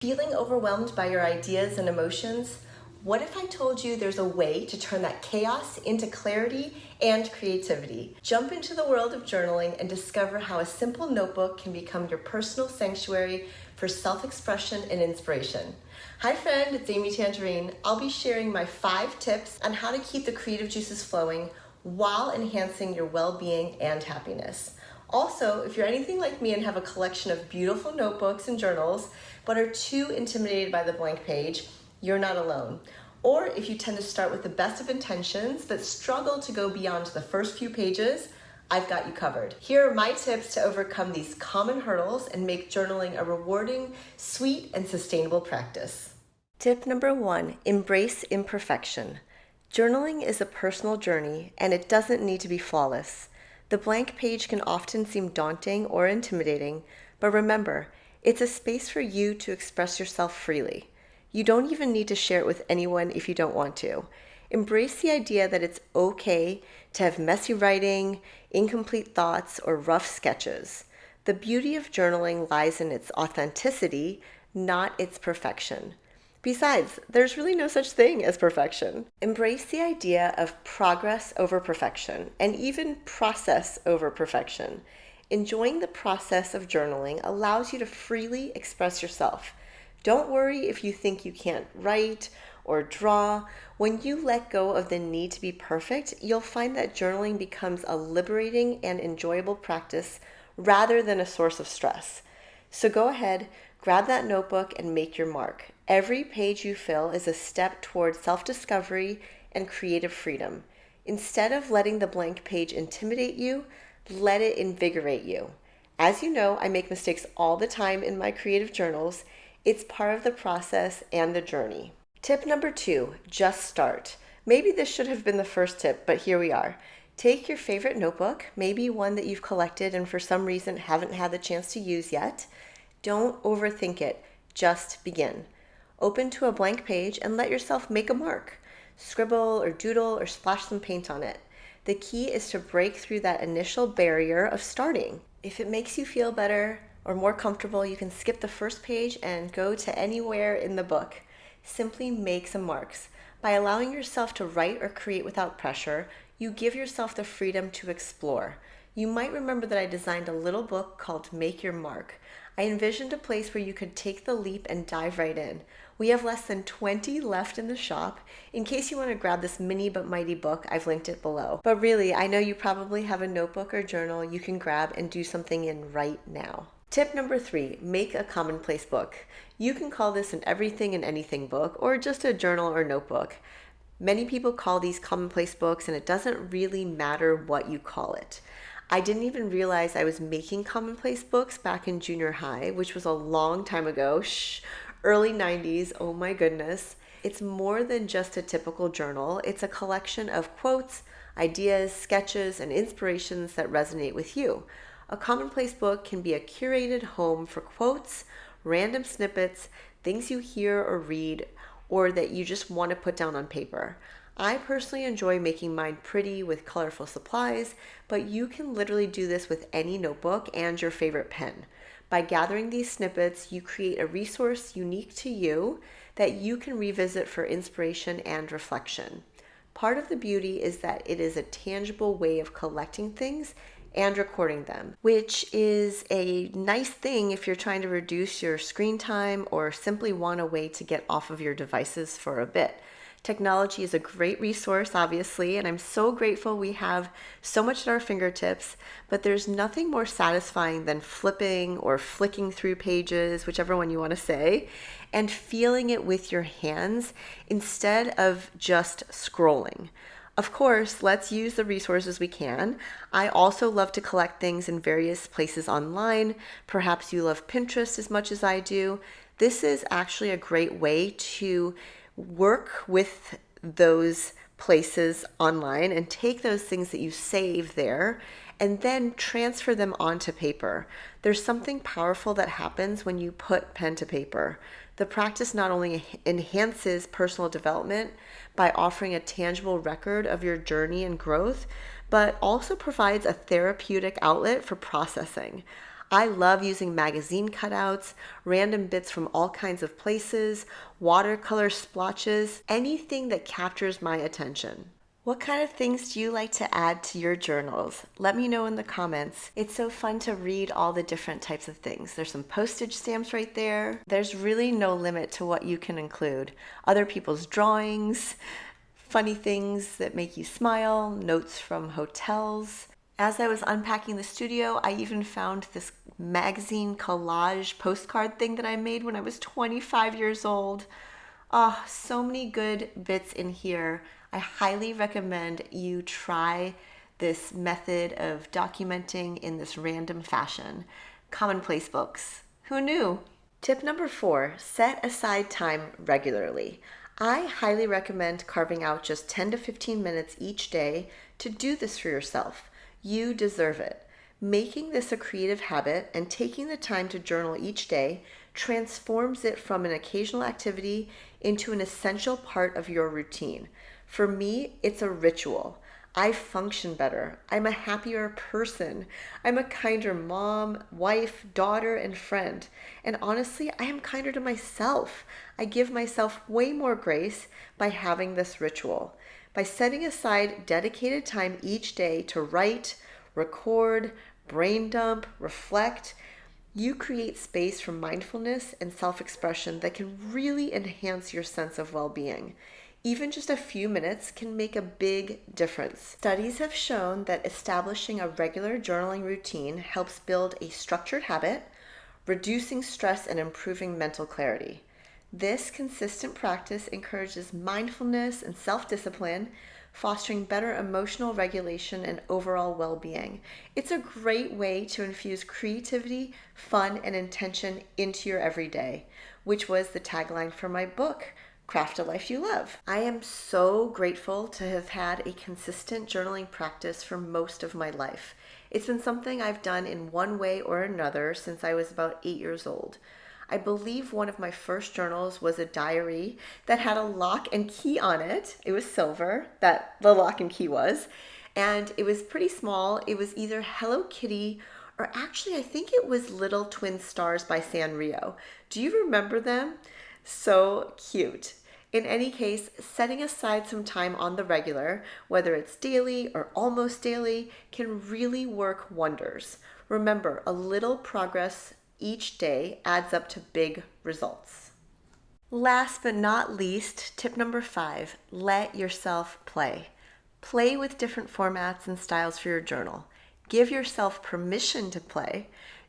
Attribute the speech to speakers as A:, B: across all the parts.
A: Feeling overwhelmed by your ideas and emotions? What if I told you there's a way to turn that chaos into clarity and creativity? Jump into the world of journaling and discover how a simple notebook can become your personal sanctuary for self-expression and inspiration. Hi friend, it's Amy Tangerine. I'll be sharing my 5 tips on how to keep the creative juices flowing while enhancing your well-being and happiness. Also, if you're anything like me and have a collection of beautiful notebooks and journals, but are too intimidated by the blank page, you're not alone. Or if you tend to start with the best of intentions, but struggle to go beyond the first few pages, I've got you covered. Here are my tips to overcome these common hurdles and make journaling a rewarding, sweet, and sustainable practice. Tip number 1, embrace imperfection. Journaling is a personal journey, and it doesn't need to be flawless. The blank page can often seem daunting or intimidating, but remember, it's a space for you to express yourself freely. You don't even need to share it with anyone if you don't want to. Embrace the idea that it's okay to have messy writing, incomplete thoughts, or rough sketches. The beauty of journaling lies in its authenticity, not its perfection. Besides, there's really no such thing as perfection. Embrace the idea of progress over perfection, and even process over perfection. Enjoying the process of journaling allows you to freely express yourself. Don't worry if you think you can't write or draw. When you let go of the need to be perfect, you'll find that journaling becomes a liberating and enjoyable practice rather than a source of stress. So go ahead, grab that notebook and make your mark. Every page you fill is a step toward self-discovery and creative freedom. Instead of letting the blank page intimidate you, let it invigorate you. As you know, I make mistakes all the time in my creative journals. It's part of the process and the journey. Tip number 2, just start. Maybe this should have been the first tip, but here we are. Take your favorite notebook, maybe one that you've collected and for some reason haven't had the chance to use yet. Don't overthink it, just begin. Open to a blank page and let yourself make a mark. Scribble or doodle or splash some paint on it. The key is to break through that initial barrier of starting. If it makes you feel better or more comfortable, you can skip the first page and go to anywhere in the book. Simply make some marks. By allowing yourself to write or create without pressure, you give yourself the freedom to explore. You might remember that I designed a little book called Make Your Mark. I envisioned a place where you could take the leap and dive right in. We have less than 20 left in the shop. In case you want to grab this mini but mighty book, I've linked it below. But really, I know you probably have a notebook or journal you can grab and do something in right now. Tip number 3, make a commonplace book. You can call this an everything and anything book or just a journal or notebook. Many people call these commonplace books, and it doesn't really matter what you call it. I didn't even realize I was making commonplace books back in junior high, which was a long time ago, early 90s, oh my goodness. It's more than just a typical journal. It's a collection of quotes, ideas, sketches, and inspirations that resonate with you. A commonplace book can be a curated home for quotes, random snippets, things you hear or read, or that you just want to put down on paper. I personally enjoy making mine pretty with colorful supplies, but you can literally do this with any notebook and your favorite pen. By gathering these snippets, you create a resource unique to you that you can revisit for inspiration and reflection. Part of the beauty is that it is a tangible way of collecting things and recording them, which is a nice thing if you're trying to reduce your screen time or simply want a way to get off of your devices for a bit. Technology is a great resource, obviously, and I'm so grateful we have so much at our fingertips, but there's nothing more satisfying than flipping or flicking through pages, whichever one you want to say, and feeling it with your hands instead of just scrolling. Of course, let's use the resources we can. I also love to collect things in various places online. Perhaps you love Pinterest as much as I do. This is actually a great way to work with those places online and take those things that you save there and then transfer them onto paper. There's something powerful that happens when you put pen to paper. The practice not only enhances personal development by offering a tangible record of your journey and growth, but also provides a therapeutic outlet for processing. I love using magazine cutouts, random bits from all kinds of places, watercolor splotches, anything that captures my attention. What kind of things do you like to add to your journals? Let me know in the comments. It's so fun to read all the different types of things. There's some postage stamps right there. There's really no limit to what you can include. Other people's drawings, funny things that make you smile, notes from hotels. As I was unpacking the studio, I even found this magazine collage postcard thing that I made when I was 25 years old. Oh, so many good bits in here. I highly recommend you try this method of documenting in this random fashion. Commonplace Books. Who knew? Tip number 4, set aside time regularly. I highly recommend carving out just 10 to 15 minutes each day to do this for yourself. You deserve it. Making this a creative habit and taking the time to journal each day transforms it from an occasional activity into an essential part of your routine. For me, it's a ritual. I function better. I'm a happier person. I'm a kinder mom, wife, daughter, and friend. And honestly, I am kinder to myself. I give myself way more grace by having this ritual. By setting aside dedicated time each day to write, record, brain dump, reflect, you create space for mindfulness and self-expression that can really enhance your sense of well-being. Even just a few minutes can make a big difference. Studies have shown that establishing a regular journaling routine helps build a structured habit, reducing stress and improving mental clarity. This consistent practice encourages mindfulness and self-discipline, fostering better emotional regulation and overall well-being. It's a great way to infuse creativity, fun, and intention into your everyday, which was the tagline for my book, Craft a Life You Love. I am so grateful to have had a consistent journaling practice for most of my life. It's been something I've done in one way or another since I was about 8 years old. I believe one of my first journals was a diary that had a lock and key on it. It was silver, that the lock and key was, and it was pretty small. It was either Hello Kitty or actually I think it was Little Twin Stars by Sanrio. Do you remember them? So cute. In any case, setting aside some time on the regular, whether it's daily or almost daily, can really work wonders. Remember, a little progress each day adds up to big results. Last but not least, tip number 5, let yourself play. Play with different formats and styles for your journal. Give yourself permission to play.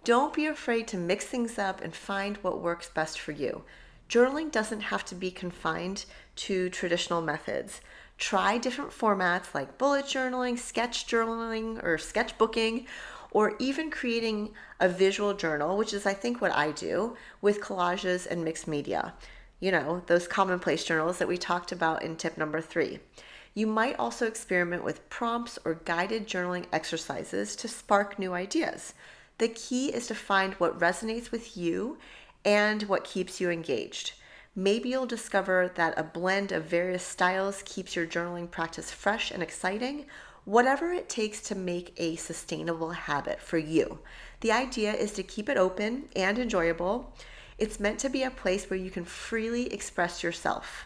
A: Don't be afraid to mix things up and find what works best for you. Journaling doesn't have to be confined to traditional methods. Try different formats like bullet journaling, sketch journaling, or sketchbooking, or even creating a visual journal, which is I think what I do, with collages and mixed media. You know, those commonplace journals that we talked about in tip number 3. You might also experiment with prompts or guided journaling exercises to spark new ideas. The key is to find what resonates with you and what keeps you engaged. Maybe you'll discover that a blend of various styles keeps your journaling practice fresh and exciting, whatever it takes to make a sustainable habit for you. The idea is to keep it open and enjoyable. It's meant to be a place where you can freely express yourself.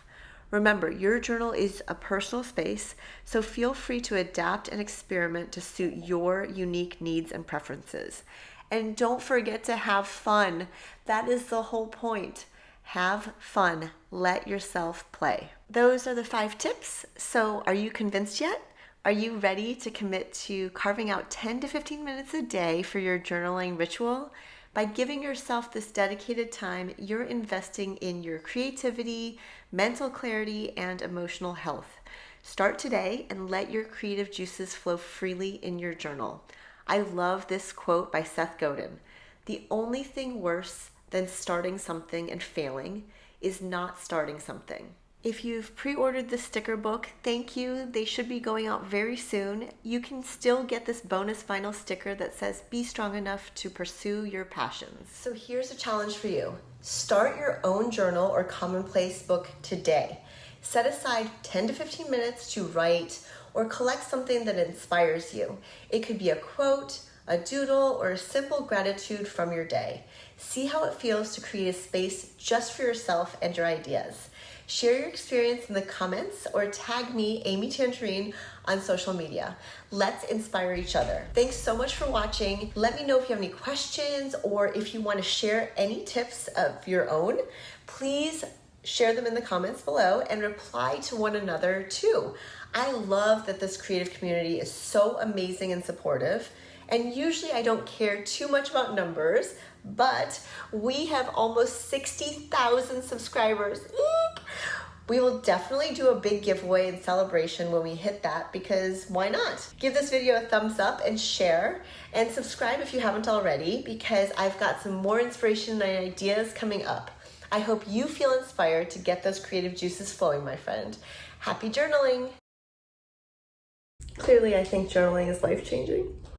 A: Remember, your journal is a personal space, so feel free to adapt and experiment to suit your unique needs and preferences. And don't forget to have fun. That is the whole point. Have fun. Let yourself play. Those are the 5 tips. So are you convinced yet? Are you ready to commit to carving out 10 to 15 minutes a day for your journaling ritual? By giving yourself this dedicated time, you're investing in your creativity, mental clarity, and emotional health. Start today and let your creative juices flow freely in your journal. I love this quote by Seth Godin. The only thing worse than starting something and failing is not starting something. If you've pre-ordered the sticker book, thank you. They should be going out very soon. You can still get this bonus vinyl sticker that says, "Be strong enough to pursue your passions." So here's a challenge for you. Start your own journal or commonplace book today. Set aside 10 to 15 minutes to write or collect something that inspires you. It could be a quote, a doodle, or a simple gratitude from your day. See how it feels to create a space just for yourself and your ideas. Share your experience in the comments or tag me, Amy Tangerine, on social media. Let's inspire each other. Thanks so much for watching. Let me know if you have any questions or if you want to share any tips of your own. Please share them in the comments below and reply to one another too. I love that this creative community is so amazing and supportive. And usually I don't care too much about numbers, but we have almost 60,000 subscribers. Eek! We will definitely do a big giveaway and celebration when we hit that, because why not? Give this video a thumbs up and share, and subscribe if you haven't already, because I've got some more inspiration and ideas coming up. I hope you feel inspired to get those creative juices flowing, my friend. Happy journaling! Clearly, I think journaling is life-changing.